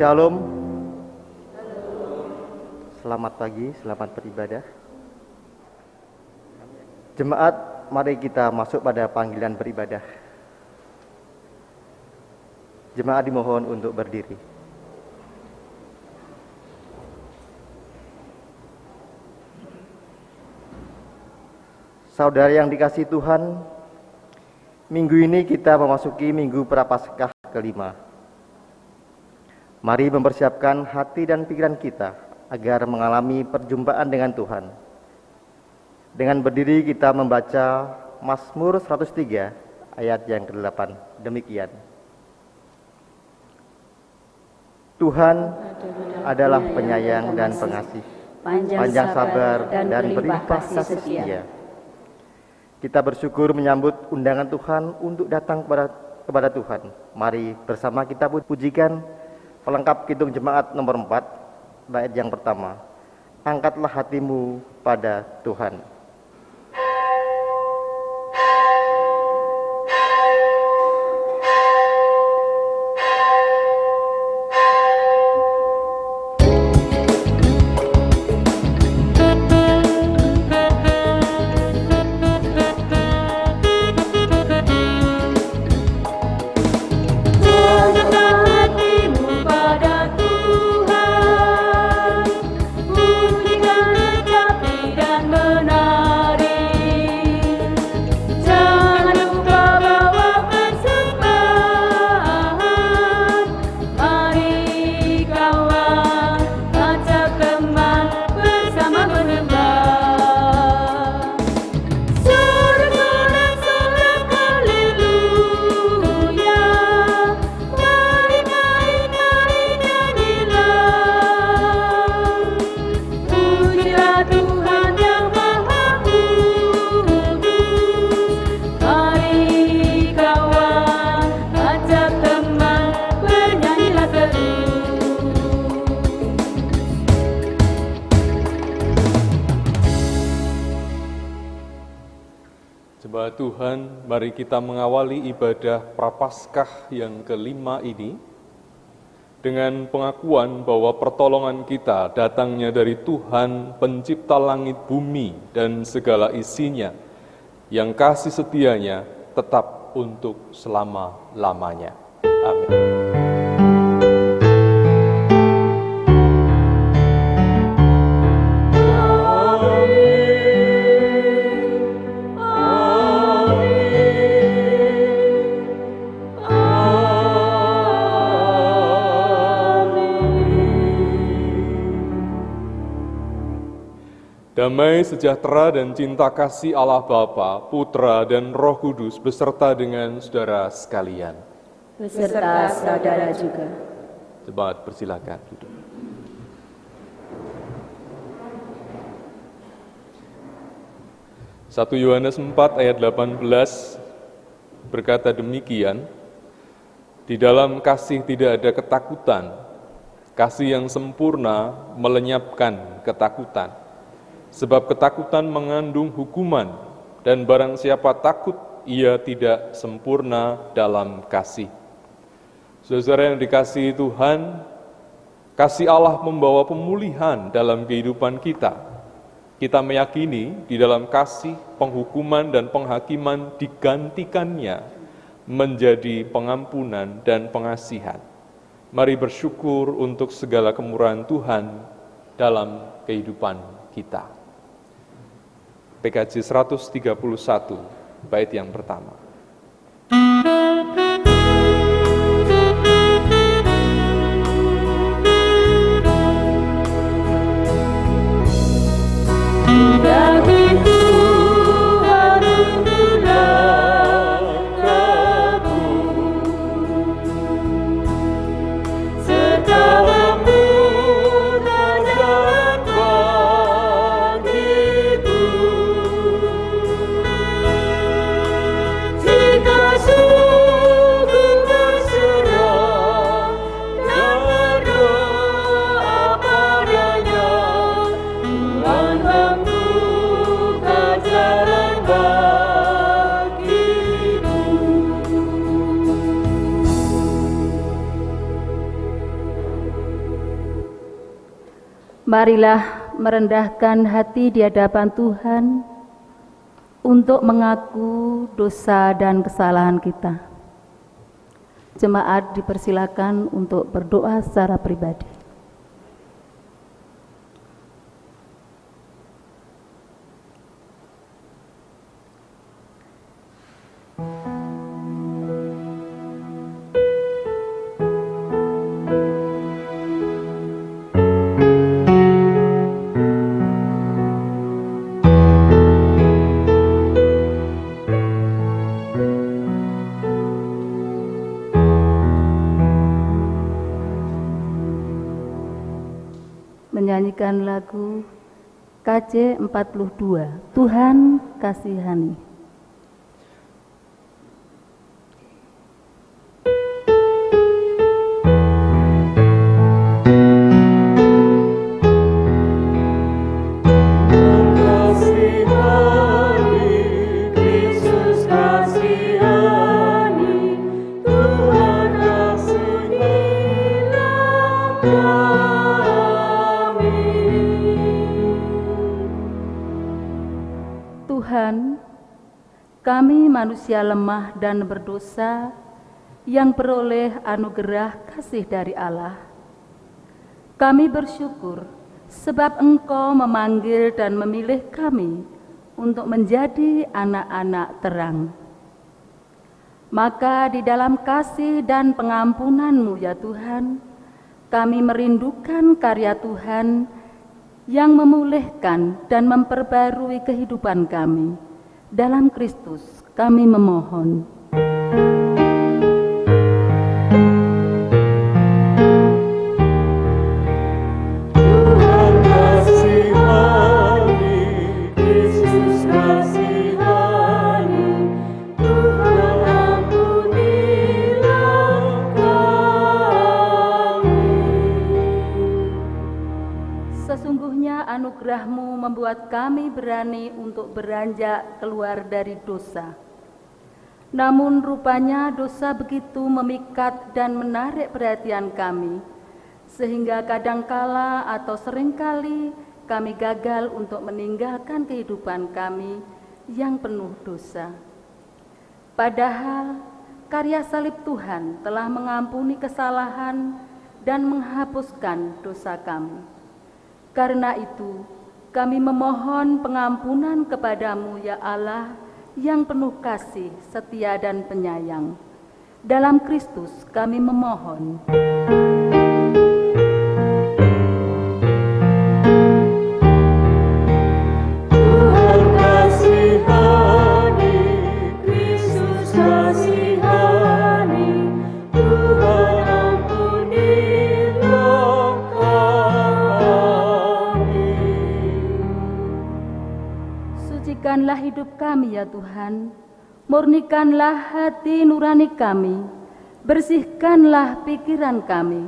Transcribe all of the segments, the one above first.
Shalom. Selamat pagi, selamat beribadah. Jemaat, mari kita masuk pada panggilan beribadah. Jemaat dimohon untuk berdiri. Saudara yang dikasihi Tuhan, minggu ini kita memasuki Minggu Prapaskah kelima. Mari mempersiapkan hati dan pikiran kita agar mengalami perjumpaan dengan Tuhan. Dengan berdiri kita membaca Mazmur 103 ayat yang ke-8. Demikian. Tuhan adalah penyayang dan pengasih, panjang sabar dan berlimpah kasih setia. Kita bersyukur menyambut undangan Tuhan untuk datang kepada Tuhan. Mari bersama kita pujikan pelengkap Kidung Jemaat nomor 4, bait yang pertama. Angkatlah hatimu pada Tuhan. Jemaat Tuhan, mari kita mengawali ibadah Prapaskah yang kelima ini dengan pengakuan bahwa pertolongan kita datangnya dari Tuhan pencipta langit bumi dan segala isinya, yang kasih setianya tetap untuk selama-lamanya. Amin. Damai sejahtera dan cinta kasih Allah Bapa, Putra, dan Roh Kudus beserta dengan saudara sekalian. Beserta saudara juga. Jemaat persilakan duduk. Satu Yohanes 4 ayat 18 berkata demikian, di dalam kasih tidak ada ketakutan, kasih yang sempurna melenyapkan ketakutan. Sebab ketakutan mengandung hukuman, dan barang siapa takut, ia tidak sempurna dalam kasih. Saudara yang dikasihi Tuhan, kasih Allah membawa pemulihan dalam kehidupan kita. Kita meyakini di dalam kasih, penghukuman dan penghakiman digantikannya menjadi pengampunan dan pengasihan. Mari bersyukur untuk segala kemurahan Tuhan dalam kehidupan kita. PKJ 131, bait yang pertama. Jika Marilah merendahkan hati di hadapan Tuhan untuk mengaku dosa dan kesalahan kita. Jemaat dipersilakan untuk berdoa secara pribadi. Menyanyikan lagu KJ 42, Tuhan kasihani. Tuhan, kami manusia lemah dan berdosa yang beroleh anugerah kasih dari Allah. Kami bersyukur sebab Engkau memanggil dan memilih kami untuk menjadi anak-anak terang. Maka di dalam kasih dan pengampunan-Mu ya Tuhan, kami merindukan karya Tuhan yang memulihkan dan memperbarui kehidupan kami. Dalam Kristus kami memohon. Tuhan kasihani, Yesus kasihani, Tuhan ampunilah kami. Sesungguhnya anugerah-Mu membuat kami berani untuk beranjak keluar dari dosa. Namun rupanya dosa begitu memikat dan menarik perhatian kami, sehingga kadangkala atau seringkali kami gagal untuk meninggalkan kehidupan kami yang penuh dosa. Padahal karya salib Tuhan telah mengampuni kesalahan dan menghapuskan dosa kami. Karena itu, kami memohon pengampunan kepadamu ya Allah yang penuh kasih, setia dan penyayang. Dalam Kristus kami memohon. Tuhan kasihani, Yesus kasihani, Tuhan ampunilah kami. Sucikanlah hidup kami ya Tuhan, murnikanlah hati nurani kami, bersihkanlah pikiran kami,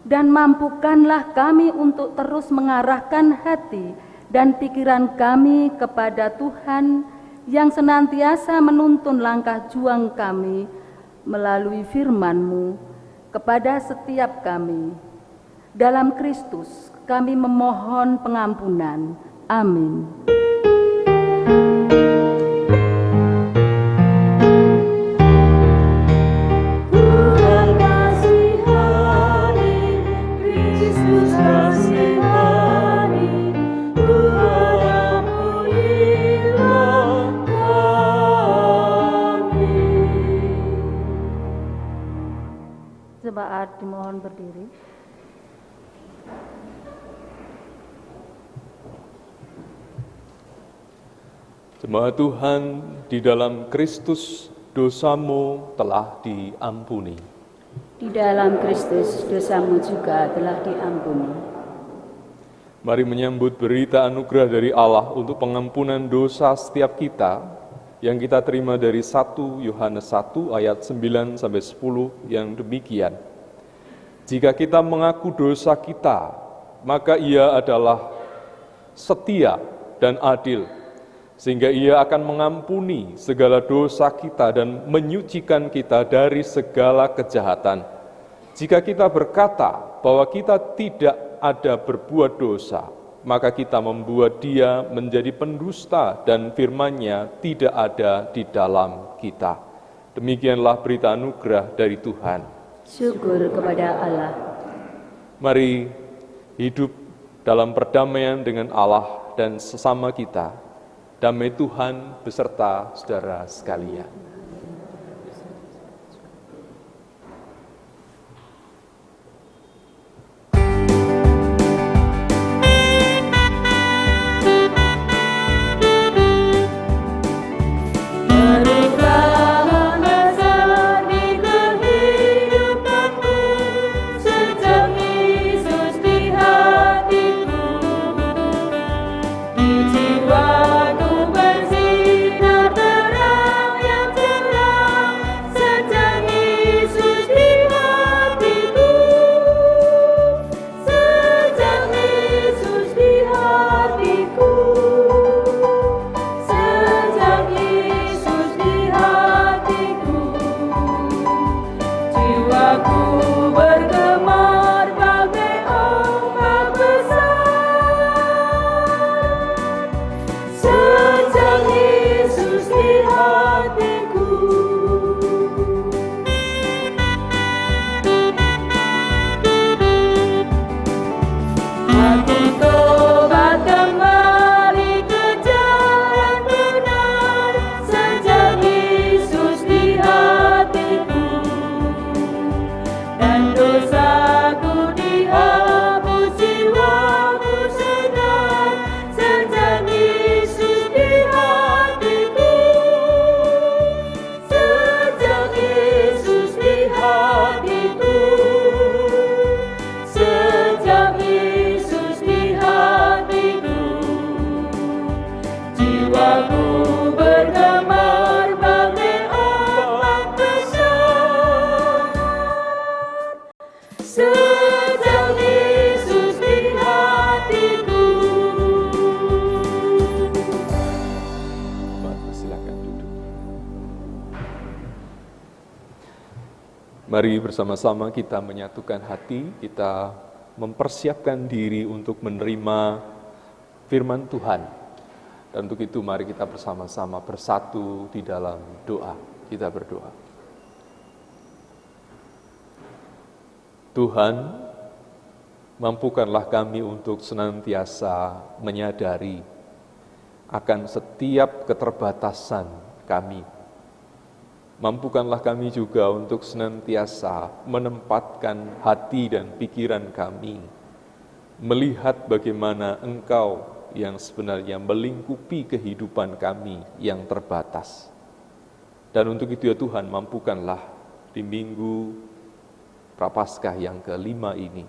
dan mampukanlah kami untuk terus mengarahkan hati dan pikiran kami kepada Tuhan yang senantiasa menuntun langkah juang kami melalui firman-Mu kepada setiap kami. Dalam Kristus kami memohon pengampunan. Amin. Tuhan kasihani, Yesus kasihani, Tuhan ampunilah kami. Jemaat dimohon berdiri. Jemaat Tuhan, di dalam Kristus dosamu telah diampuni. Di dalam Kristus dosamu juga telah diampuni. Mari menyambut berita anugerah dari Allah untuk pengampunan dosa setiap kita yang kita terima dari 1 Yohanes 1 ayat 9-10 yang demikian. Jika kita mengaku dosa kita, maka Ia adalah setia dan adil, sehingga Ia akan mengampuni segala dosa kita dan menyucikan kita dari segala kejahatan. Jika kita berkata bahwa kita tidak ada berbuat dosa, maka kita membuat dia menjadi pendusta dan firman-Nya tidak ada di dalam kita. Demikianlah berita anugerah dari Tuhan. Syukur kepada Allah. Mari hidup dalam perdamaian dengan Allah dan sesama kita. Damai Tuhan beserta saudara sekalian. Mari bersama-sama kita menyatukan hati, kita mempersiapkan diri untuk menerima firman Tuhan. Dan untuk itu mari kita bersama-sama bersatu di dalam doa. Kita berdoa. Tuhan, mampukanlah kami untuk senantiasa menyadari akan setiap keterbatasan kami. Mampukanlah kami juga untuk senantiasa menempatkan hati dan pikiran kami, melihat bagaimana Engkau yang sebenarnya melingkupi kehidupan kami yang terbatas. Dan untuk itu ya Tuhan, mampukanlah di Minggu Prapaskah yang ke-5 ini,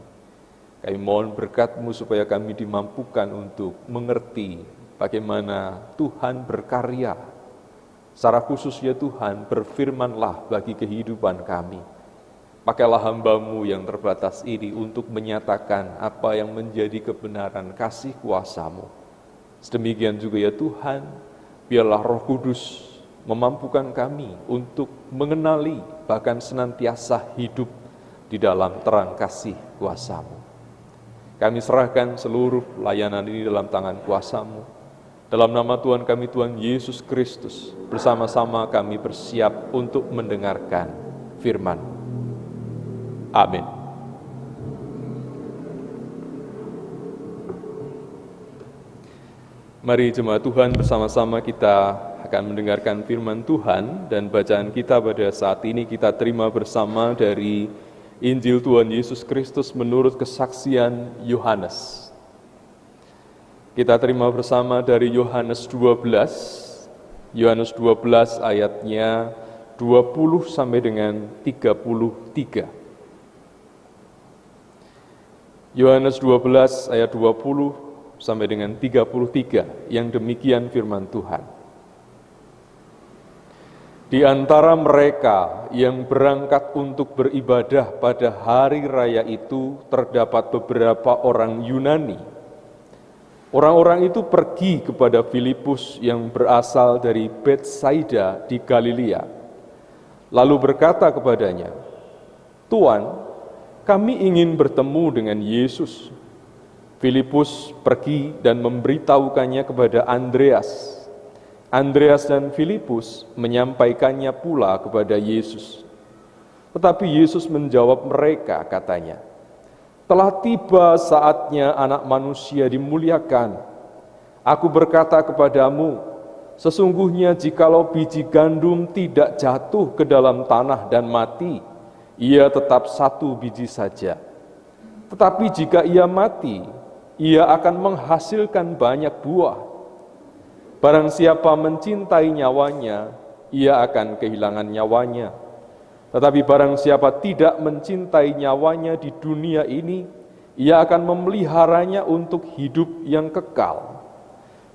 kami mohon berkat-Mu supaya kami dimampukan untuk mengerti bagaimana Tuhan berkarya. Secara khusus ya Tuhan, berfirmanlah bagi kehidupan kami. Pakailah hamba-Mu yang terbatas ini untuk menyatakan apa yang menjadi kebenaran kasih kuasa-Mu. Sedemikian juga ya Tuhan, biarlah Roh Kudus memampukan kami untuk mengenali, bahkan senantiasa hidup di dalam terang kasih kuasa-Mu. Kami serahkan seluruh layanan ini dalam tangan kuasa-Mu. Dalam nama Tuhan kami, Tuhan Yesus Kristus, bersama-sama kami bersiap untuk mendengarkan firman. Amin. Mari jemaat Tuhan, bersama-sama kita akan mendengarkan firman Tuhan, dan bacaan kita pada saat ini kita terima bersama dari Injil Tuhan Yesus Kristus menurut kesaksian Yohanes. Kita terima bersama dari Yohanes 12 ayatnya 20 sampai dengan 33. Yohanes 12 ayat 20 sampai dengan 33, yang demikian firman Tuhan. Di antara mereka yang berangkat untuk beribadah pada hari raya itu terdapat beberapa orang Yunani. Orang-orang itu pergi kepada Filipus yang berasal dari Betsaida di Galilea, lalu berkata kepadanya, "Tuan, kami ingin bertemu dengan Yesus." Filipus pergi dan memberitahukannya kepada Andreas. Andreas dan Filipus menyampaikannya pula kepada Yesus. Tetapi Yesus menjawab mereka, katanya, "Telah tiba saatnya Anak Manusia dimuliakan. Aku berkata kepadamu, sesungguhnya jikalau biji gandum tidak jatuh ke dalam tanah dan mati, ia tetap satu biji saja. Tetapi jika ia mati, ia akan menghasilkan banyak buah. Barang siapa mencintai nyawanya, ia akan kehilangan nyawanya. Tetapi barang siapa tidak mencintai nyawanya di dunia ini, ia akan memeliharanya untuk hidup yang kekal.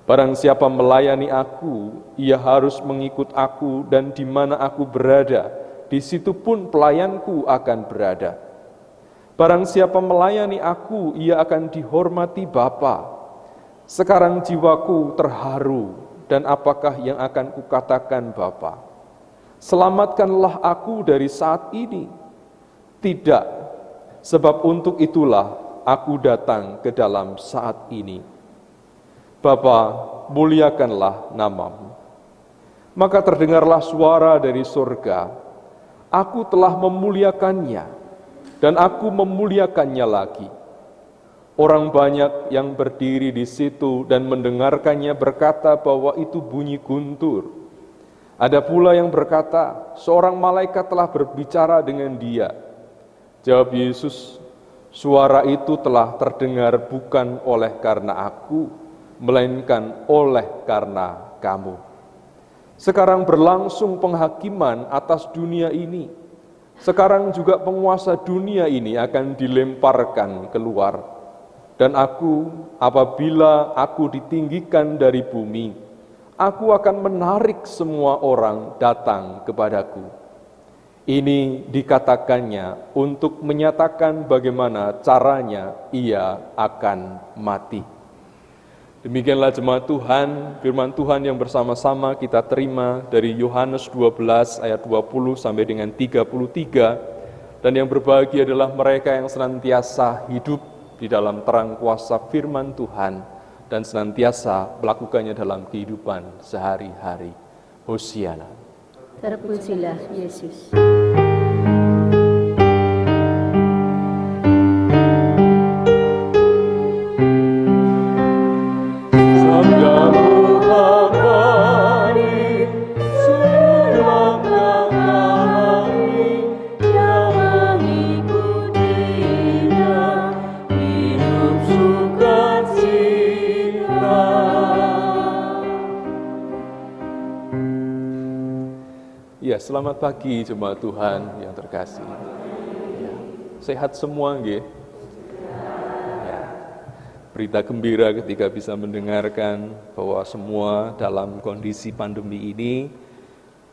Barang siapa melayani aku, ia harus mengikut aku, dan di mana aku berada, di situ pun pelayanku akan berada. Barang siapa melayani aku, ia akan dihormati Bapa. Sekarang jiwaku terharu, dan apakah yang akan kukatakan Bapa? Selamatkanlah aku dari saat ini. Tidak, sebab untuk itulah aku datang ke dalam saat ini. Bapa, muliakanlah namamu." Maka terdengarlah suara dari surga, "Aku telah memuliakannya, dan aku memuliakannya lagi." Orang banyak yang berdiri di situ dan mendengarkannya berkata bahwa itu bunyi guntur. Ada pula yang berkata, "Seorang malaikat telah berbicara dengan dia." Jawab Yesus, "Suara itu telah terdengar bukan oleh karena aku, melainkan oleh karena kamu. Sekarang berlangsung penghakiman atas dunia ini. Sekarang juga penguasa dunia ini akan dilemparkan keluar. Dan aku, apabila aku ditinggikan dari bumi, aku akan menarik semua orang datang kepadaku." Ini dikatakannya untuk menyatakan bagaimana caranya ia akan mati. Demikianlah jemaat Tuhan, firman Tuhan yang bersama-sama kita terima dari Yohanes 12 ayat 20 sampai dengan 33, dan yang berbahagia adalah mereka yang senantiasa hidup di dalam terang kuasa firman Tuhan dan senantiasa melakukannya dalam kehidupan sehari-hari. Hosiana. Terpujilah Yesus. Ya, selamat pagi jemaat Tuhan yang terkasih. Ya, sehat semua nggih? Ya, berita gembira ketika bisa mendengarkan bahwa semua dalam kondisi pandemi ini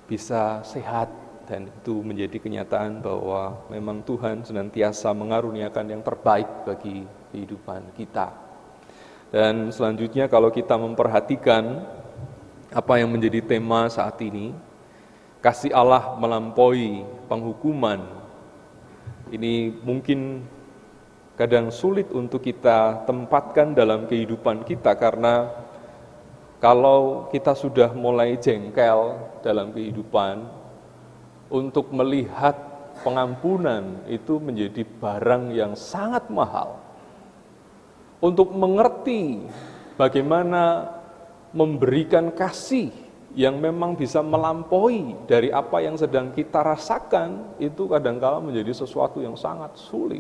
bisa sehat, dan itu menjadi kenyataan bahwa memang Tuhan senantiasa mengaruniakan yang terbaik bagi kehidupan kita. Dan selanjutnya kalau kita memperhatikan apa yang menjadi tema saat ini, kasih Allah melampaui penghukuman. Ini mungkin kadang sulit untuk kita tempatkan dalam kehidupan kita, karena kalau kita sudah mulai jengkel dalam kehidupan, untuk melihat pengampunan itu menjadi barang yang sangat mahal. Untuk mengerti bagaimana memberikan kasih yang memang bisa melampaui dari apa yang sedang kita rasakan, itu kadang-kala menjadi sesuatu yang sangat sulit.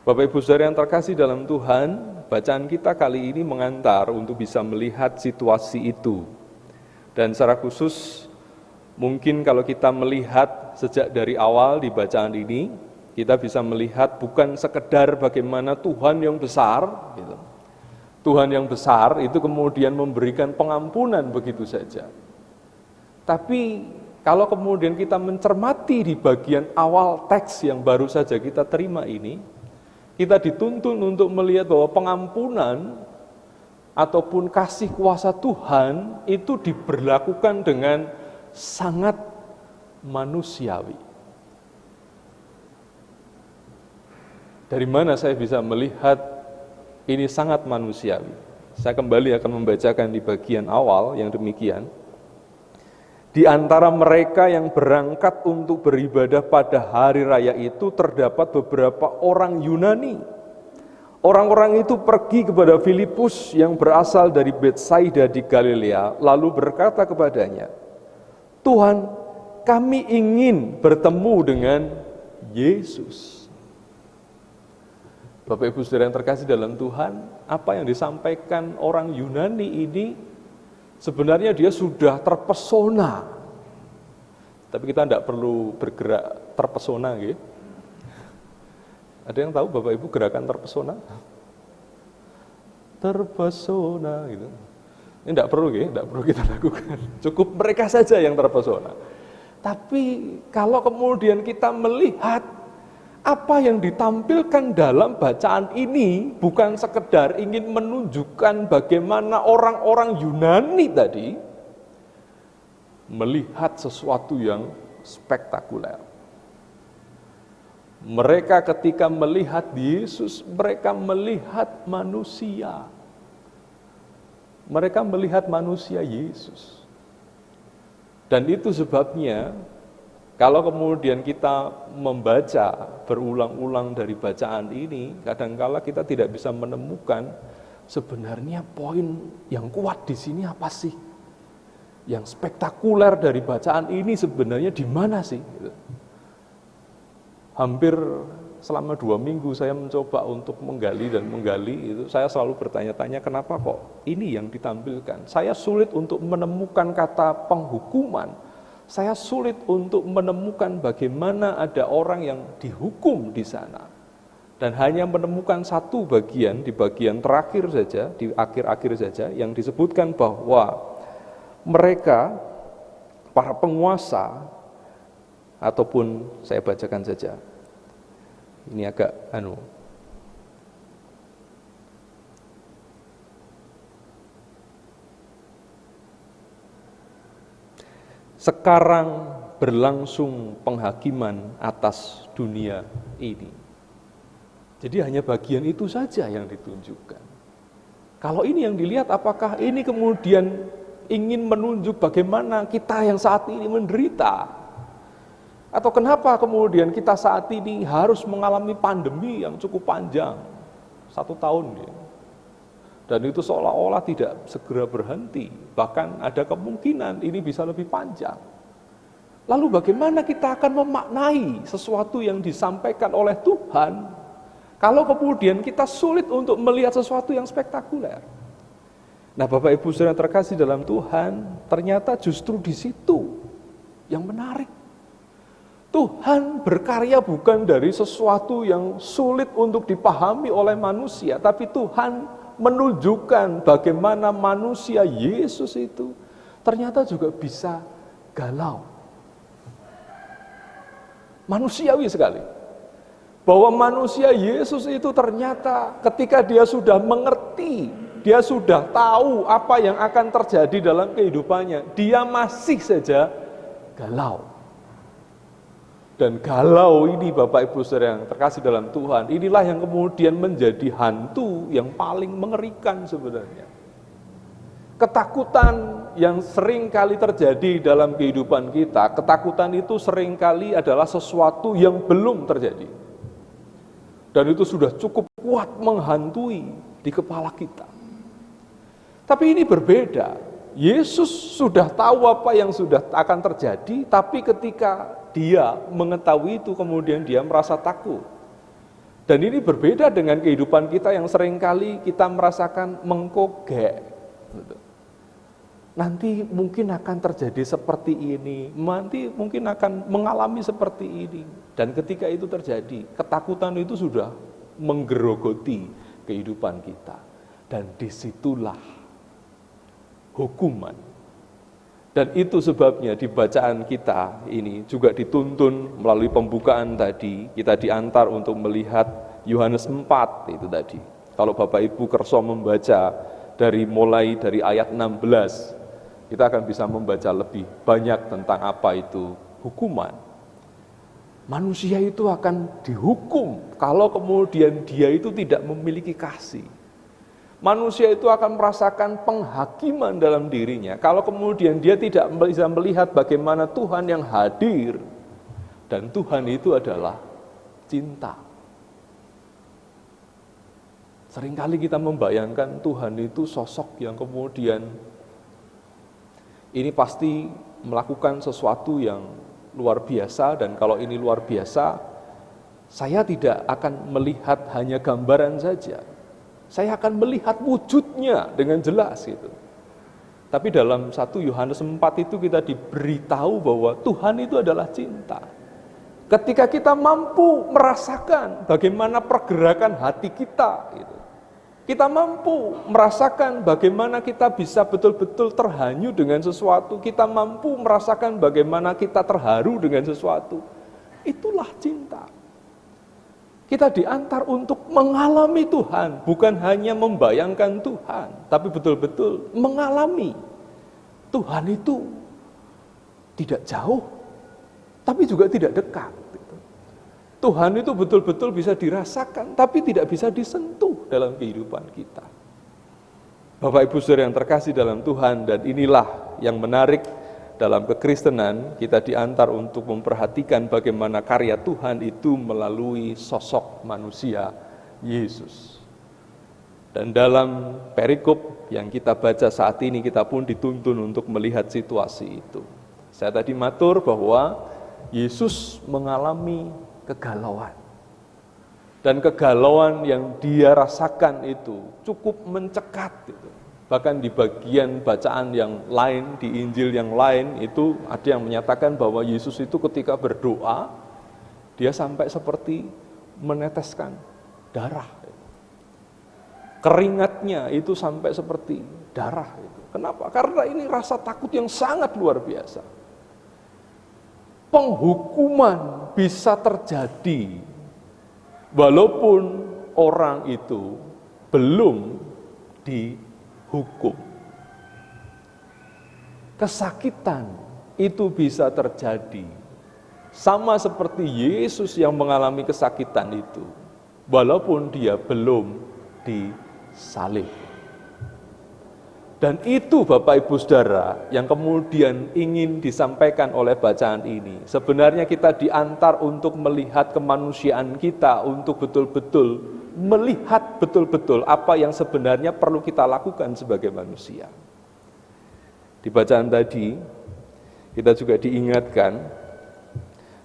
Bapak Ibu Saudara yang terkasih dalam Tuhan, bacaan kita kali ini mengantar untuk bisa melihat situasi itu. Dan secara khusus, mungkin kalau kita melihat sejak dari awal di bacaan ini, kita bisa melihat bukan sekedar bagaimana Tuhan yang besar, gitu. Tuhan yang besar itu kemudian memberikan pengampunan begitu saja. Tapi kalau kemudian kita mencermati di bagian awal teks yang baru saja kita terima ini, kita dituntun untuk melihat bahwa pengampunan ataupun kasih kuasa Tuhan itu diberlakukan dengan sangat manusiawi. Dari mana saya bisa melihat ini sangat manusiawi. Saya kembali akan membacakan di bagian awal yang demikian. Di antara mereka yang berangkat untuk beribadah pada hari raya itu terdapat beberapa orang Yunani. Orang-orang itu pergi kepada Filipus yang berasal dari Betsaida di Galilea, lalu berkata kepadanya, "Tuhan, kami ingin bertemu dengan Yesus." Bapak Ibu Saudara yang terkasih dalam Tuhan, apa yang disampaikan orang Yunani ini sebenarnya dia sudah terpesona. Tapi kita tidak perlu bergerak terpesona, gitu. Ada yang tahu Bapak Ibu gerakan terpesona? Terpesona gitu. Ini tidak perlu, gitu, tidak perlu kita lakukan. Cukup mereka saja yang terpesona. Tapi kalau kemudian kita melihat apa yang ditampilkan dalam bacaan ini bukan sekedar ingin menunjukkan bagaimana orang-orang Yunani tadi melihat sesuatu yang spektakuler. Mereka ketika melihat Yesus, mereka melihat manusia. Mereka melihat manusia Yesus. Dan itu sebabnya kalau kemudian kita membaca berulang-ulang dari bacaan ini, kadangkala kita tidak bisa menemukan sebenarnya poin yang kuat di sini apa sih? Yang spektakuler dari bacaan ini sebenarnya di mana sih? Hampir selama 2 minggu saya mencoba untuk menggali dan menggali itu, saya selalu bertanya-tanya kenapa kok ini yang ditampilkan. Saya sulit untuk menemukan kata penghukuman. Saya sulit untuk menemukan bagaimana ada orang yang dihukum di sana. Dan hanya menemukan satu bagian, di bagian terakhir saja, di akhir-akhir saja, yang disebutkan bahwa mereka, para penguasa, ataupun saya bacakan saja. Ini agak sekarang berlangsung penghakiman atas dunia ini. Jadi hanya bagian itu saja yang ditunjukkan. Kalau ini yang dilihat, apakah ini kemudian ingin menunjuk bagaimana kita yang saat ini menderita? Atau kenapa kemudian kita saat ini harus mengalami pandemi yang cukup panjang, 1 tahun ya? Dan itu seolah-olah tidak segera berhenti, bahkan ada kemungkinan ini bisa lebih panjang. Lalu bagaimana kita akan memaknai sesuatu yang disampaikan oleh Tuhan, kalau kemudian kita sulit untuk melihat sesuatu yang spektakuler? Nah, Bapak Ibu Saudara terkasih dalam Tuhan, ternyata justru di situ yang menarik. Tuhan berkarya bukan dari sesuatu yang sulit untuk dipahami oleh manusia, tapi Tuhan menunjukkan bagaimana manusia Yesus itu ternyata juga bisa galau. Manusiawi sekali. Bahwa manusia Yesus itu ternyata ketika dia sudah mengerti, dia sudah tahu apa yang akan terjadi dalam kehidupannya, dia masih saja galau. Dan galau ini Bapak Ibu Saudara yang terkasih dalam Tuhan, inilah yang kemudian menjadi hantu yang paling mengerikan sebenarnya. Ketakutan yang sering kali terjadi dalam kehidupan kita, ketakutan itu sering kali adalah sesuatu yang belum terjadi. Dan itu sudah cukup kuat menghantui di kepala kita. Tapi ini berbeda. Yesus sudah tahu apa yang sudah akan terjadi, tapi ketika dia mengetahui itu kemudian dia merasa takut. Dan ini berbeda dengan kehidupan kita yang seringkali kita merasakan mengkogek. Nanti mungkin akan terjadi seperti ini, nanti mungkin akan mengalami seperti ini. Dan ketika itu terjadi, ketakutan itu sudah menggerogoti kehidupan kita. Dan disitulah hukuman. Dan itu sebabnya di bacaan kita ini juga dituntun melalui pembukaan tadi, kita diantar untuk melihat Yohanes 4 itu tadi. Kalau Bapak Ibu kerso membaca mulai dari ayat 16, kita akan bisa membaca lebih banyak tentang apa itu hukuman. Manusia itu akan dihukum kalau kemudian dia itu tidak memiliki kasih. Manusia itu akan merasakan penghakiman dalam dirinya kalau kemudian dia tidak bisa melihat bagaimana Tuhan yang hadir, dan Tuhan itu adalah cinta. Seringkali kita membayangkan Tuhan itu sosok yang kemudian ini pasti melakukan sesuatu yang luar biasa, dan kalau ini luar biasa, saya tidak akan melihat hanya gambaran saja. Saya akan melihat wujudnya dengan jelas gitu. Tapi dalam 1 Yohanes 4 itu kita diberitahu bahwa Tuhan itu adalah cinta. Ketika kita mampu merasakan bagaimana pergerakan hati kita gitu. Kita mampu merasakan bagaimana kita bisa betul-betul terhanyut dengan sesuatu. Kita mampu merasakan bagaimana kita terharu dengan sesuatu. Itulah cinta. Kita diantar untuk mengalami Tuhan, bukan hanya membayangkan Tuhan, tapi betul-betul mengalami. Tuhan itu tidak jauh, tapi juga tidak dekat. Tuhan itu betul-betul bisa dirasakan, tapi tidak bisa disentuh dalam kehidupan kita. Bapak Ibu Saudara yang terkasih dalam Tuhan, dan inilah yang menarik dalam kekristenan, kita diantar untuk memperhatikan bagaimana karya Tuhan itu melalui sosok manusia Yesus. Dan dalam perikop yang kita baca saat ini, kita pun dituntun untuk melihat situasi itu. Saya tadi matur bahwa Yesus mengalami kegalauan. Dan kegalauan yang dia rasakan itu cukup mencekat gitu. Bahkan di bagian bacaan yang lain, di Injil yang lain, itu ada yang menyatakan bahwa Yesus itu ketika berdoa, dia sampai seperti meneteskan darah. Keringatnya itu sampai seperti darah. Kenapa? Karena ini rasa takut yang sangat luar biasa. Penghukuman bisa terjadi, walaupun orang itu belum dihukum. Kesakitan itu bisa terjadi, sama seperti Yesus yang mengalami kesakitan itu, walaupun dia belum disalib. Dan itu Bapak Ibu Saudara yang kemudian ingin disampaikan oleh bacaan ini. Sebenarnya kita diantar untuk melihat kemanusiaan kita, untuk betul-betul melihat betul-betul apa yang sebenarnya perlu kita lakukan sebagai manusia. Di bacaan tadi, kita juga diingatkan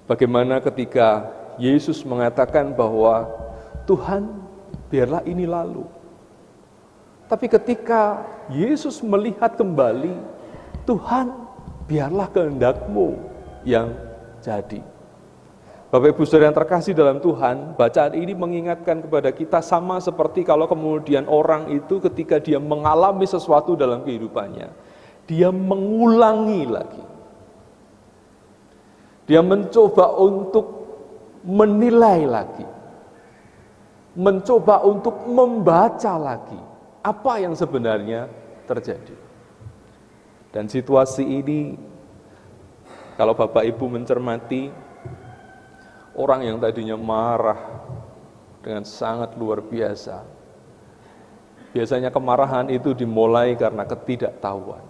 bagaimana ketika Yesus mengatakan bahwa Tuhan, biarlah ini lalu. Tapi ketika Yesus melihat kembali, Tuhan, biarlah kehendak-Mu yang jadi. Bapak Ibu Saudara yang terkasih dalam Tuhan, bacaan ini mengingatkan kepada kita sama seperti kalau kemudian orang itu ketika dia mengalami sesuatu dalam kehidupannya, dia mengulangi lagi. Dia mencoba untuk menilai lagi. Mencoba untuk membaca lagi apa yang sebenarnya terjadi. Dan situasi ini, kalau Bapak Ibu mencermati, orang yang tadinya marah dengan sangat luar biasa, biasanya kemarahan itu dimulai karena ketidaktahuan.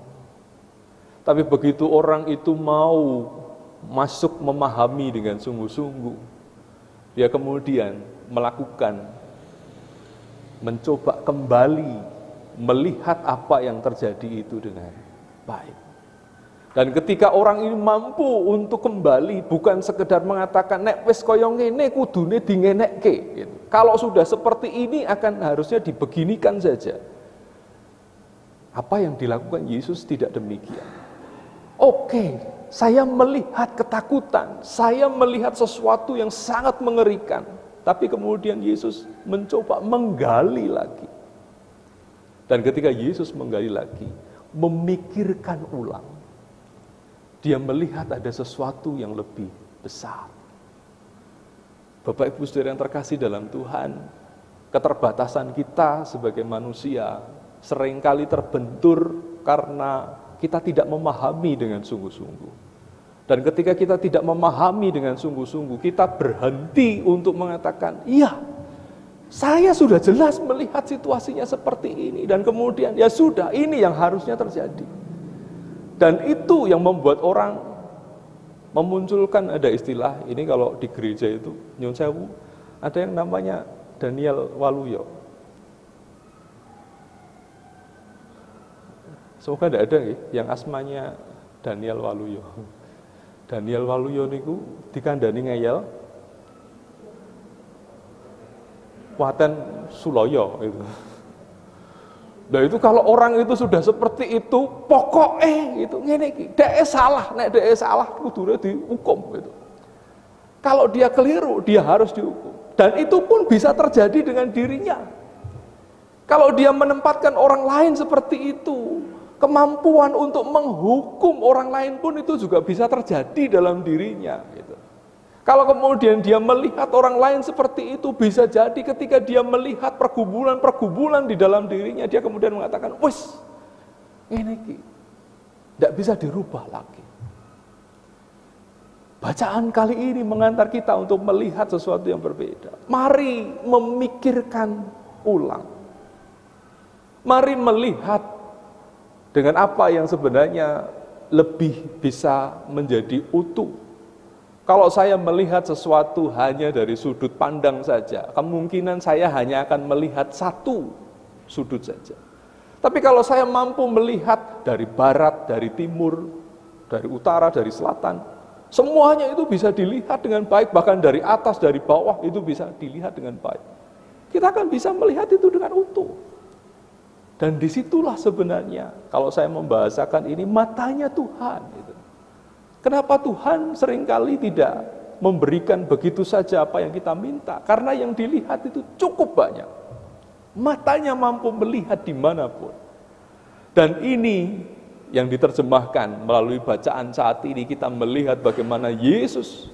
Tapi begitu orang itu mau masuk memahami dengan sungguh-sungguh, dia kemudian mencoba kembali melihat apa yang terjadi itu dengan baik. Dan ketika orang ini mampu untuk kembali, bukan sekedar mengatakan nek wis kaya ngene kudune dingenekke gitu. Kalau sudah seperti ini harusnya dibeginikan saja. Apa yang dilakukan Yesus tidak demikian. Oke, saya melihat ketakutan, saya melihat sesuatu yang sangat mengerikan. Tapi kemudian Yesus mencoba menggali lagi. Dan ketika Yesus menggali lagi, memikirkan ulang, dia melihat ada sesuatu yang lebih besar. Bapak Ibu Saudara yang terkasih dalam Tuhan, keterbatasan kita sebagai manusia seringkali terbentur karena kita tidak memahami dengan sungguh-sungguh. Dan ketika kita tidak memahami dengan sungguh-sungguh, kita berhenti untuk mengatakan, iya, Saya sudah jelas melihat situasinya seperti ini, dan kemudian ya sudah, ini yang harusnya terjadi. Dan itu yang membuat orang memunculkan, ada istilah ini kalau di gereja itu, nyun sewu, ada yang namanya Daniel Waluyo. Semoga tidak ada yang asmanya Daniel Waluyo. Daniel Waluyo niku dikandani ngeyel Waten Suloyo itu. Nah itu kalau orang itu sudah seperti itu, pokoknya itu ngene iki, dhek salah, nek dhek salah kudune dihukum gitu. Kalau dia keliru, dia harus dihukum. Dan itu pun bisa terjadi dengan dirinya. Kalau dia menempatkan orang lain seperti itu, kemampuan untuk menghukum orang lain pun itu juga bisa terjadi dalam dirinya gitu. Kalau kemudian dia melihat orang lain seperti itu, bisa jadi ketika dia melihat pergumulan-pergumulan di dalam dirinya, dia kemudian mengatakan, wis, ini tidak bisa dirubah lagi. Bacaan kali ini mengantar kita untuk melihat sesuatu yang berbeda. Mari memikirkan ulang. Mari melihat dengan apa yang sebenarnya lebih bisa menjadi utuh. Kalau saya melihat sesuatu hanya dari sudut pandang saja, kemungkinan saya hanya akan melihat satu sudut saja. Tapi kalau saya mampu melihat dari barat, dari timur, dari utara, dari selatan, semuanya itu bisa dilihat dengan baik, bahkan dari atas, dari bawah itu bisa dilihat dengan baik. Kita akan bisa melihat itu dengan utuh. Dan disitulah sebenarnya, kalau saya membahasakan ini, matanya Tuhan. Gitu. Kenapa Tuhan seringkali tidak memberikan begitu saja apa yang kita minta? Karena yang dilihat itu cukup banyak. Matanya mampu melihat dimanapun. Dan ini yang diterjemahkan melalui bacaan saat ini, kita melihat bagaimana Yesus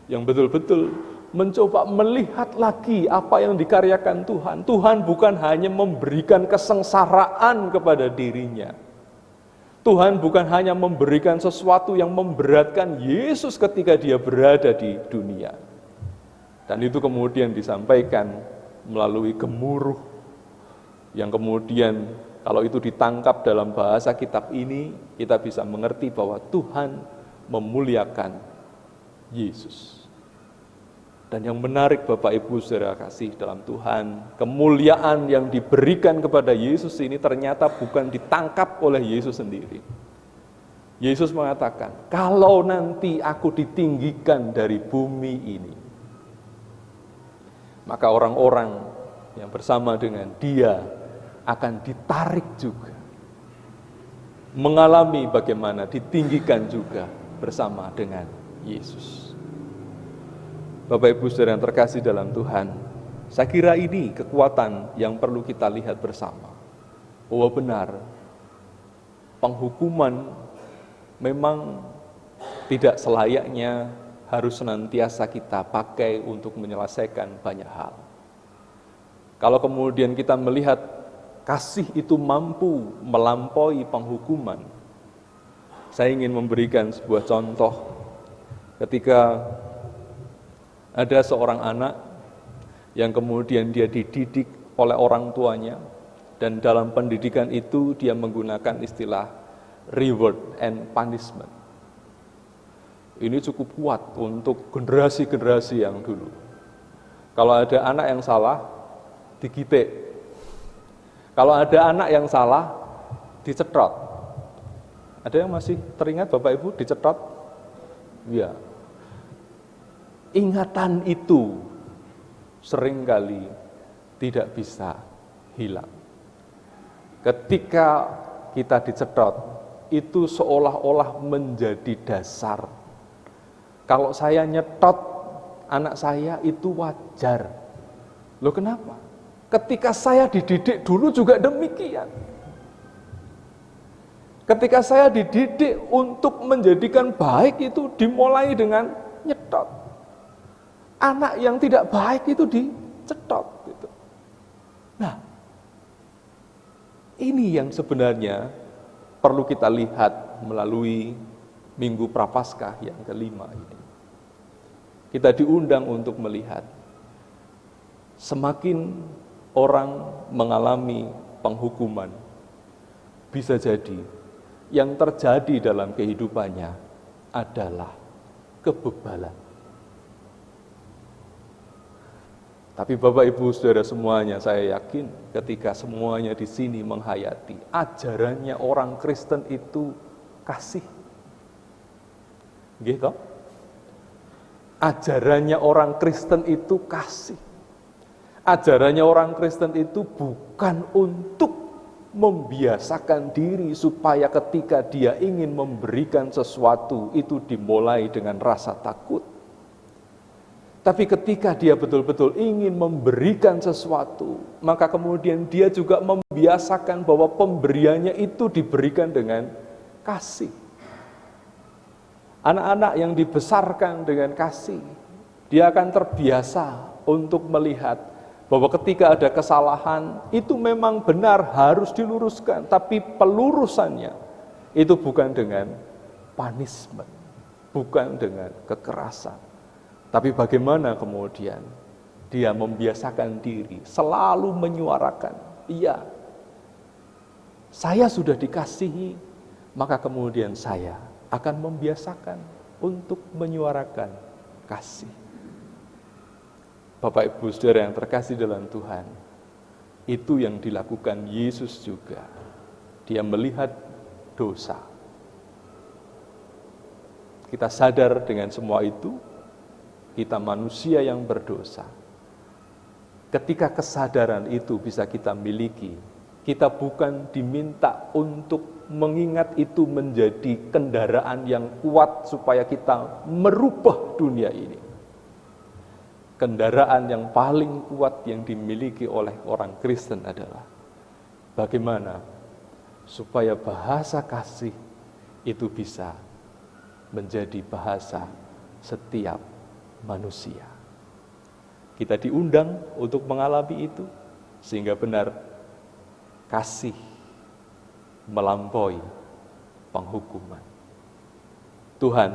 yang betul-betul mencoba melihat lagi apa yang dikaryakan Tuhan. Tuhan bukan hanya memberikan kesengsaraan kepada dirinya. Tuhan bukan hanya memberikan sesuatu yang memberatkan Yesus ketika dia berada di dunia. Dan itu kemudian disampaikan melalui gemuruh yang kemudian kalau itu ditangkap dalam bahasa kitab ini, kita bisa mengerti bahwa Tuhan memuliakan Yesus. Dan yang menarik Bapak Ibu Saudara kasih dalam Tuhan, kemuliaan yang diberikan kepada Yesus ini ternyata bukan ditangkap oleh Yesus sendiri. Yesus mengatakan, kalau nanti aku ditinggikan dari bumi ini, maka orang-orang yang bersama dengan dia akan ditarik juga. Mengalami bagaimana ditinggikan juga bersama dengan Yesus. Bapak Ibu Saudara yang terkasih dalam Tuhan, saya kira ini kekuatan yang perlu kita lihat bersama. Bahwa benar, penghukuman memang tidak selayaknya harus senantiasa kita pakai untuk menyelesaikan banyak hal. Kalau kemudian kita melihat kasih itu mampu melampaui penghukuman, saya ingin memberikan sebuah contoh ketika ada seorang anak yang kemudian dia dididik oleh orang tuanya, dan dalam pendidikan itu dia menggunakan istilah reward and punishment. Ini cukup kuat untuk generasi-generasi yang dulu. Kalau ada anak yang salah, digitik. Kalau ada anak yang salah, dicetrot. Ada yang masih teringat Bapak Ibu dicetrot? Ya. Ingatan itu seringkali tidak bisa hilang. Ketika kita dicetrot, itu seolah-olah menjadi dasar. Kalau saya nyetot anak saya itu wajar. Loh kenapa? Ketika saya dididik dulu juga demikian. Ketika saya dididik untuk menjadikan baik itu dimulai dengan nyetot. Anak yang tidak baik itu dicetot. Gitu. Nah, ini yang sebenarnya perlu kita lihat melalui Minggu Prapaskah yang kelima ini. Kita diundang untuk melihat semakin orang mengalami penghukuman, bisa jadi yang terjadi dalam kehidupannya adalah kebebalan. Tapi Bapak, Ibu, Saudara semuanya, saya yakin ketika semuanya di sini menghayati ajarannya orang Kristen itu kasih. Gitu? Ajarannya orang Kristen itu kasih. Ajarannya orang Kristen itu bukan untuk membiasakan diri supaya ketika dia ingin memberikan sesuatu itu dimulai dengan rasa takut. Tapi ketika dia betul-betul ingin memberikan sesuatu, maka kemudian dia juga membiasakan bahwa pemberiannya itu diberikan dengan kasih. Anak-anak yang dibesarkan dengan kasih, dia akan terbiasa untuk melihat bahwa ketika ada kesalahan, itu memang benar harus diluruskan, tapi pelurusannya itu bukan dengan punishment, bukan dengan kekerasan. Tapi bagaimana kemudian dia membiasakan diri, selalu menyuarakan, iya, saya sudah dikasihi, maka kemudian saya akan membiasakan untuk menyuarakan kasih. Bapak, Ibu, Saudara yang terkasih dalam Tuhan, itu yang dilakukan Yesus juga. Dia melihat dosa. Kita sadar dengan semua itu, kita manusia yang berdosa. Ketika kesadaran itu bisa kita miliki, kita bukan diminta untuk mengingat itu menjadi kendaraan yang kuat supaya kita merubah dunia ini. Kendaraan yang paling kuat yang dimiliki oleh orang Kristen adalah bagaimana supaya bahasa kasih itu bisa menjadi bahasa setiap manusia. Kita diundang untuk mengalami itu, sehingga benar kasih melampaui penghukuman. Tuhan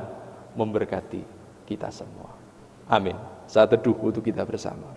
memberkati kita semua. Amin. Saat teduh untuk kita bersama.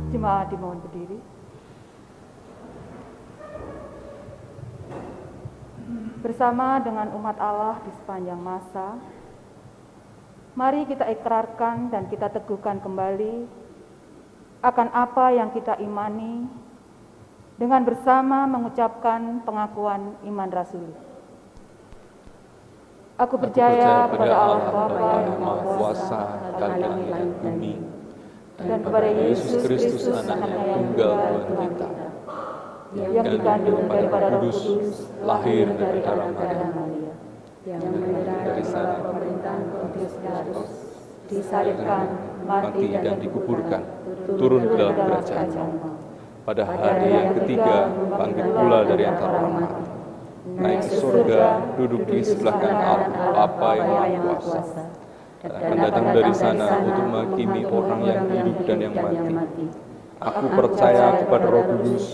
Jemaat dimohon berdiri. Bersama dengan umat Allah di sepanjang masa, mari kita ikrarkan dan kita teguhkan kembali akan apa yang kita imani dengan bersama mengucapkan pengakuan iman rasuli. Aku percaya kepada Allah Bapa yang Maha Kuasa, dan langit dan bumi, dan kepada Yesus Kristus, Anak-Nya yang tunggal Tuhan kita, yang dikandung daripada Roh Kudus, lahir dari darah Maria, yang menderita dari sana pemerintahan Pontius Pilatus, disalibkan, mati dan dikuburkan, turun ke dalam kerajaan. Pada hari yang ketiga, bangkit pula dari antara orang mati, naik ke surga, duduk di sebelah kanan Allah Bapa yang Maha Kuasa, akan datang dari sana untuk menghakimi orang yang hidup dan yang mati. Aku percaya kepada Roh Kudus,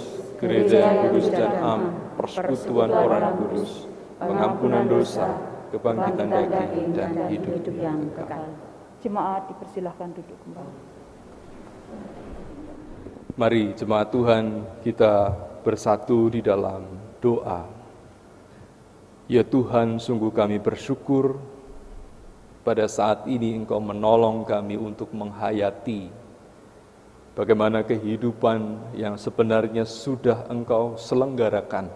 gereja yang kudus dan am, persekutuan orang kudus, pengampunan dosa, kebangkitan daging dan hidup yang kekal. Jemaat dipersilahkan duduk kembali. Mari jemaat Tuhan kita bersatu di dalam doa. Ya Tuhan, sungguh kami bersyukur pada saat ini Engkau menolong kami untuk menghayati bagaimana kehidupan yang sebenarnya sudah Engkau selenggarakan.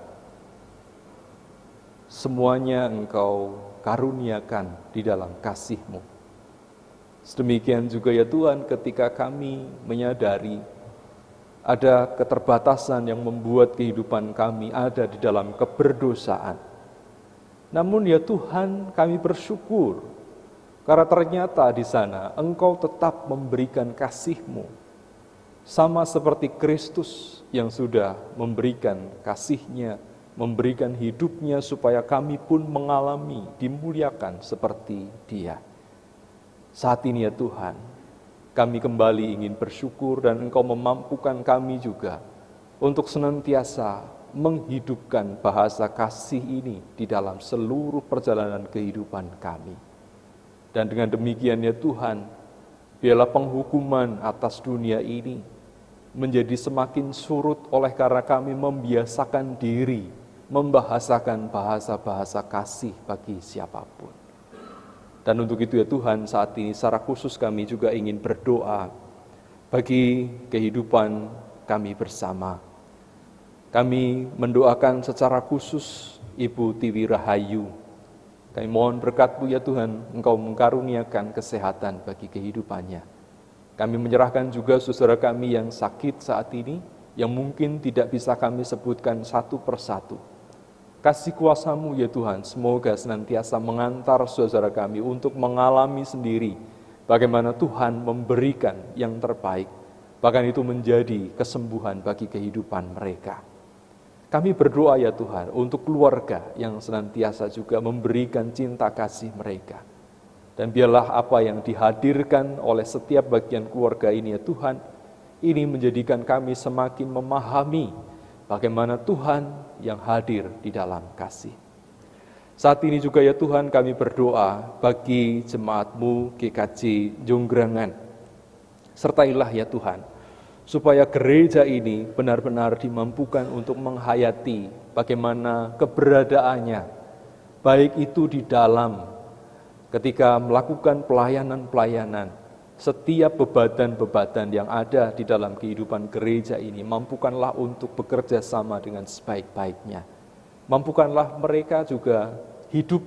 semuanya Engkau karuniakan di dalam kasih-Mu. Sedemikian juga ya Tuhan, ketika kami menyadari ada keterbatasan yang membuat kehidupan kami ada di dalam keberdosaan. Namun ya Tuhan, kami bersyukur karena ternyata di sana Engkau tetap memberikan kasih-Mu, sama seperti Kristus yang sudah memberikan kasih-Nya, memberikan hidupnya supaya kami pun mengalami, dimuliakan seperti Dia. Saat ini ya Tuhan, kami kembali ingin bersyukur dan Engkau memampukan kami juga untuk senantiasa menghidupkan bahasa kasih ini di dalam seluruh perjalanan kehidupan kami. Dan dengan demikian ya Tuhan, biarlah penghukuman atas dunia ini menjadi semakin surut oleh karena kami membiasakan diri membahasakan bahasa-bahasa kasih bagi siapapun. Dan untuk itu ya Tuhan, saat ini secara khusus kami juga ingin berdoa bagi kehidupan kami bersama. Kami mendoakan secara khusus Ibu Tiwi Rahayu. Kami mohon berkat-Mu ya Tuhan, Engkau mengkaruniakan kesehatan bagi kehidupannya. Kami menyerahkan juga saudara kami yang sakit saat ini, yang mungkin tidak bisa kami sebutkan satu persatu. Kasih kuasa-Mu ya Tuhan, semoga senantiasa mengantar saudara kami untuk mengalami sendiri bagaimana Tuhan memberikan yang terbaik, bahkan itu menjadi kesembuhan bagi kehidupan mereka. Kami berdoa ya Tuhan untuk keluarga yang senantiasa juga memberikan cinta kasih mereka. Dan biarlah apa yang dihadirkan oleh setiap bagian keluarga ini ya Tuhan, ini menjadikan kami semakin memahami bagaimana Tuhan yang hadir di dalam kasih. Saat ini juga ya Tuhan kami berdoa bagi jemaat-Mu GKJ Jonggrangan. Sertailah ya Tuhan, supaya gereja ini benar-benar dimampukan untuk menghayati bagaimana keberadaannya, baik itu di dalam ketika melakukan pelayanan-pelayanan, setiap bebadan-bebadan yang ada di dalam kehidupan gereja ini, mampukanlah untuk bekerja sama dengan sebaik-baiknya. Mampukanlah mereka juga hidup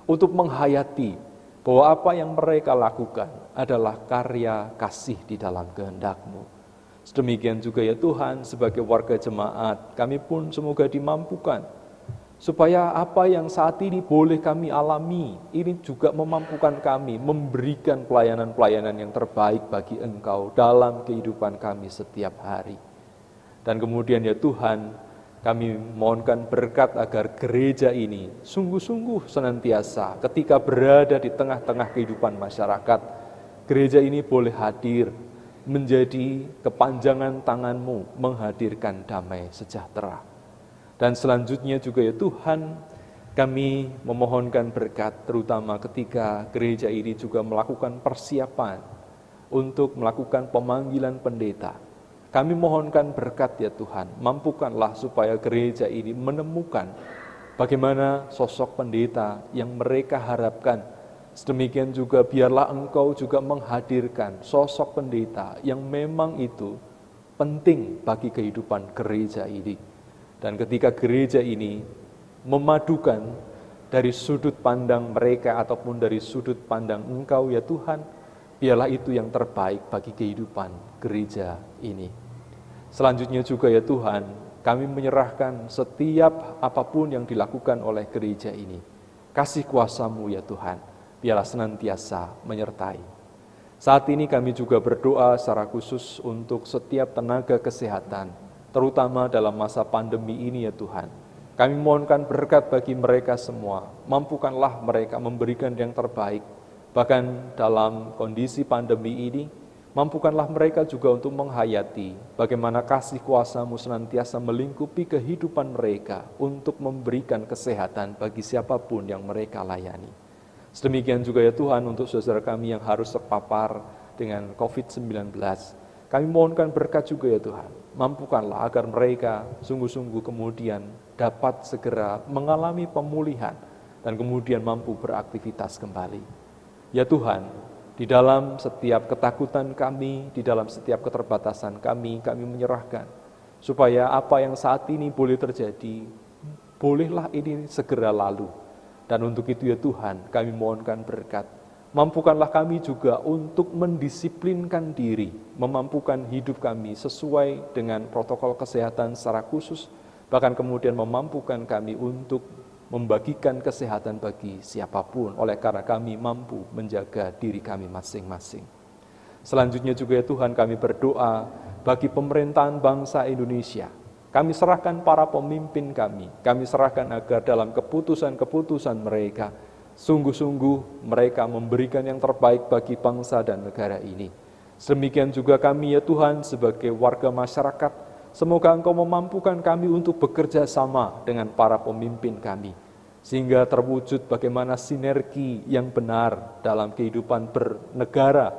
untuk menghayati bahwa apa yang mereka lakukan adalah karya kasih di dalam kehendak-Mu. Sedemikian juga ya Tuhan, sebagai warga jemaat, kami pun semoga dimampukan supaya apa yang saat ini boleh kami alami, ini juga memampukan kami memberikan pelayanan-pelayanan yang terbaik bagi Engkau dalam kehidupan kami setiap hari. Dan kemudian ya Tuhan, kami mohonkan berkat agar gereja ini sungguh-sungguh senantiasa ketika berada di tengah-tengah kehidupan masyarakat, gereja ini boleh hadir menjadi kepanjangan tangan-Mu menghadirkan damai sejahtera. Dan selanjutnya juga ya Tuhan, kami memohonkan berkat terutama ketika gereja ini juga melakukan persiapan untuk melakukan pemanggilan pendeta. Kami mohonkan berkat ya Tuhan, mampukanlah supaya gereja ini menemukan bagaimana sosok pendeta yang mereka harapkan. Sedemikian juga biarlah Engkau juga menghadirkan sosok pendeta yang memang itu penting bagi kehidupan gereja ini. Dan ketika gereja ini memadukan dari sudut pandang mereka ataupun dari sudut pandang Engkau ya Tuhan, biarlah itu yang terbaik bagi kehidupan gereja ini. Selanjutnya juga ya Tuhan, kami menyerahkan setiap apapun yang dilakukan oleh gereja ini. Kasih kuasa-Mu ya Tuhan, biarlah senantiasa menyertai. Saat ini kami juga berdoa secara khusus untuk setiap tenaga kesehatan, terutama dalam masa pandemi ini ya Tuhan. Kami mohonkan berkat bagi mereka semua, mampukanlah mereka memberikan yang terbaik. Bahkan dalam kondisi pandemi ini, mampukanlah mereka juga untuk menghayati bagaimana kasih kuasa-Mu senantiasa melingkupi kehidupan mereka untuk memberikan kesehatan bagi siapapun yang mereka layani. Sedemikian juga ya Tuhan untuk saudara kami yang harus terpapar dengan COVID-19. Kami mohonkan berkat juga ya Tuhan. Mampukanlah agar mereka sungguh-sungguh kemudian dapat segera mengalami pemulihan dan kemudian mampu beraktivitas kembali. Ya Tuhan, di dalam setiap ketakutan kami, di dalam setiap keterbatasan kami menyerahkan supaya apa yang saat ini boleh terjadi bolehlah ini segera lalu. Dan untuk itu ya Tuhan, kami mohonkan berkat. Mampukanlah kami juga untuk mendisiplinkan diri, memampukan hidup kami sesuai dengan protokol kesehatan secara khusus, bahkan kemudian memampukan kami untuk membagikan kesehatan bagi siapapun, oleh karena kami mampu menjaga diri kami masing-masing. Selanjutnya juga ya Tuhan, kami berdoa bagi pemerintahan bangsa Indonesia. Kami serahkan para pemimpin kami serahkan agar dalam keputusan-keputusan mereka, sungguh-sungguh mereka memberikan yang terbaik bagi bangsa dan negara ini. Demikian juga kami ya Tuhan sebagai warga masyarakat, semoga Engkau memampukan kami untuk bekerja sama dengan para pemimpin kami, sehingga terwujud bagaimana sinergi yang benar dalam kehidupan bernegara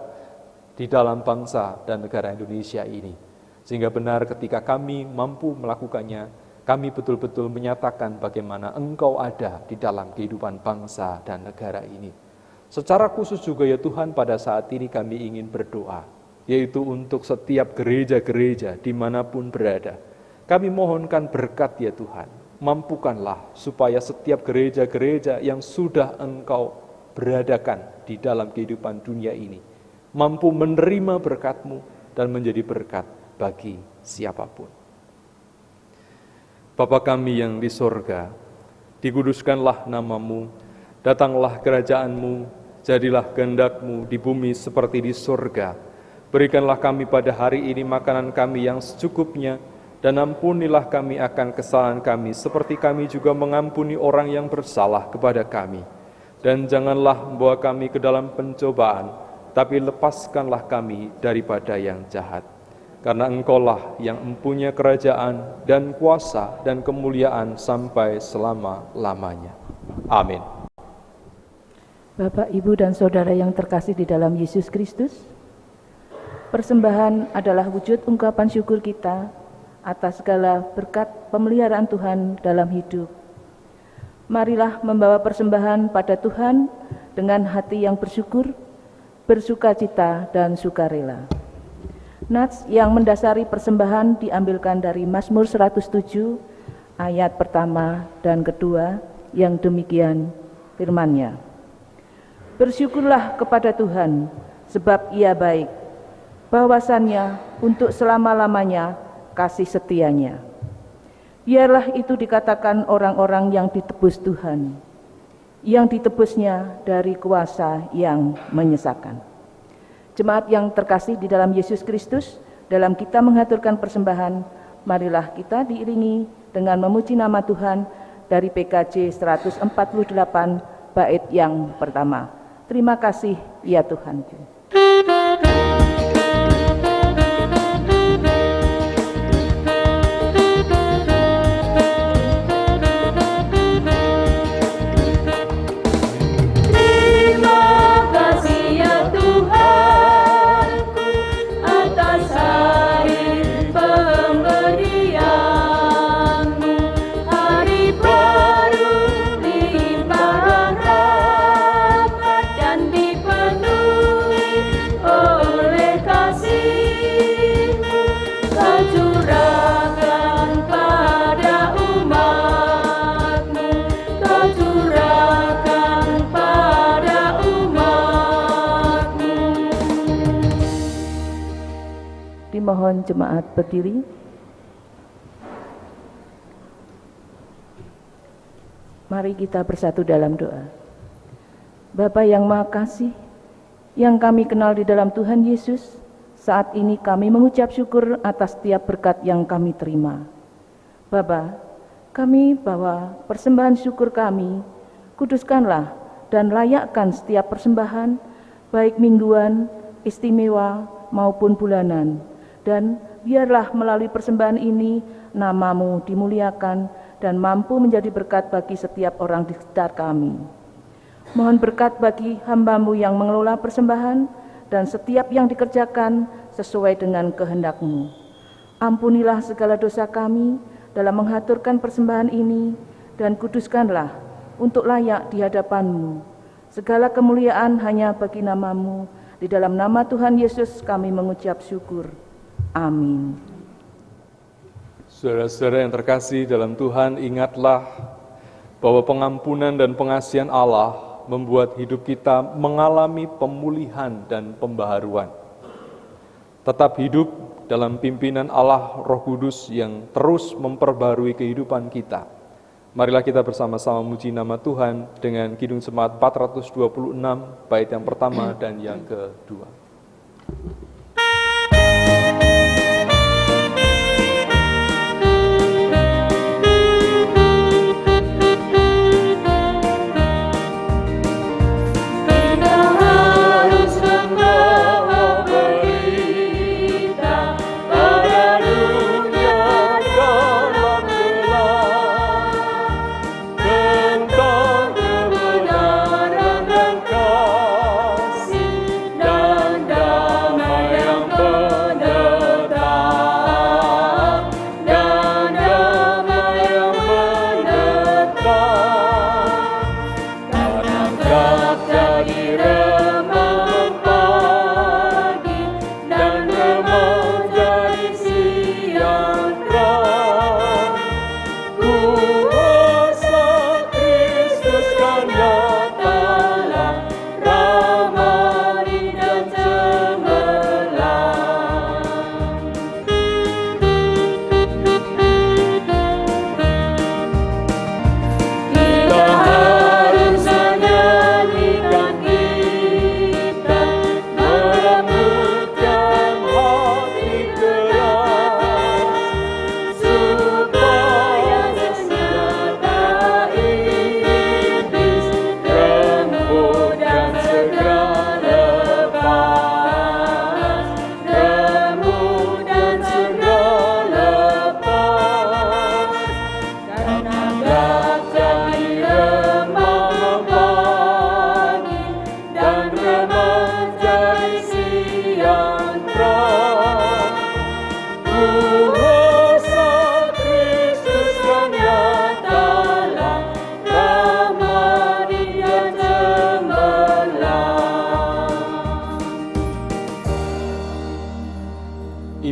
di dalam bangsa dan negara Indonesia ini. Sehingga benar ketika kami mampu melakukannya, kami betul-betul menyatakan bagaimana Engkau ada di dalam kehidupan bangsa dan negara ini. Secara khusus juga ya Tuhan, pada saat ini kami ingin berdoa, yaitu untuk setiap gereja-gereja dimanapun berada. Kami mohonkan berkat ya Tuhan, mampukanlah supaya setiap gereja-gereja yang sudah Engkau beradakan di dalam kehidupan dunia ini, mampu menerima berkat-Mu dan menjadi berkat bagi siapapun. Bapa kami yang di sorga, dikuduskanlah nama-Mu, datanglah kerajaan-Mu, jadilah kehendak-Mu di bumi seperti di sorga. Berikanlah kami pada hari ini makanan kami yang secukupnya, dan ampunilah kami akan kesalahan kami, seperti kami juga mengampuni orang yang bersalah kepada kami. Dan janganlah membawa kami ke dalam pencobaan, tapi lepaskanlah kami daripada yang jahat. Karena Engkaulah yang mempunyai kerajaan dan kuasa dan kemuliaan sampai selama-lamanya. Amin. Bapak, Ibu, dan Saudara yang terkasih di dalam Yesus Kristus, persembahan adalah wujud ungkapan syukur kita atas segala berkat pemeliharaan Tuhan dalam hidup. Marilah membawa persembahan pada Tuhan dengan hati yang bersyukur, bersukacita, dan sukarela. Nats yang mendasari persembahan diambilkan dari Mazmur 107 ayat pertama dan kedua yang demikian firman-Nya. Bersyukurlah kepada Tuhan sebab Ia baik, bahwasannya untuk selama-lamanya kasih setianya. Biarlah itu dikatakan orang-orang yang ditebus Tuhan, yang ditebusnya dari kuasa yang menyesakan. Jemaat yang terkasih di dalam Yesus Kristus, dalam kita mengaturkan persembahan, marilah kita diiringi dengan memuji nama Tuhan dari PKJ 148 bait yang pertama. Terima kasih ya Tuhanku. Mohon jemaat berdiri. Mari kita bersatu dalam doa. Bapa yang Maha Kasih, yang kami kenal di dalam Tuhan Yesus, saat ini kami mengucap syukur atas setiap berkat yang kami terima. Bapa, kami bawa persembahan syukur kami, kuduskanlah dan layakkan setiap persembahan, baik mingguan, istimewa maupun bulanan. Dan biarlah melalui persembahan ini nama-Mu dimuliakan dan mampu menjadi berkat bagi setiap orang di sekitar kami. Mohon berkat bagi hamba-Mu yang mengelola persembahan dan setiap yang dikerjakan sesuai dengan kehendak-Mu. Ampunilah segala dosa kami dalam mengaturkan persembahan ini dan kuduskanlah untuk layak di hadapan-Mu. Segala kemuliaan hanya bagi nama-Mu. Di dalam nama Tuhan Yesus kami mengucap syukur. Amin. Saudara-saudara yang terkasih dalam Tuhan, ingatlah bahwa pengampunan dan pengasihan Allah membuat hidup kita mengalami pemulihan dan pembaharuan. Tetap hidup dalam pimpinan Allah Roh Kudus yang terus memperbarui kehidupan kita. Marilah kita bersama-sama memuji nama Tuhan dengan Kidung Jemaat 426, bait yang pertama dan yang kedua.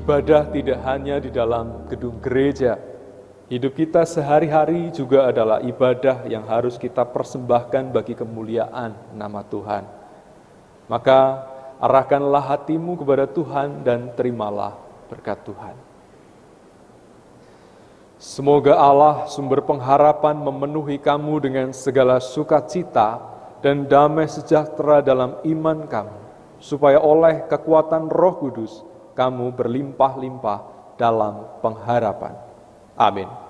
Ibadah tidak hanya di dalam gedung gereja. Hidup kita sehari-hari juga adalah ibadah yang harus kita persembahkan bagi kemuliaan nama Tuhan. Maka arahkanlah hatimu kepada Tuhan dan terimalah berkat Tuhan. Semoga Allah sumber pengharapan memenuhi kamu dengan segala sukacita dan damai sejahtera dalam iman kamu, supaya oleh kekuatan Roh Kudus kamu berlimpah-limpah dalam pengharapan. Amin.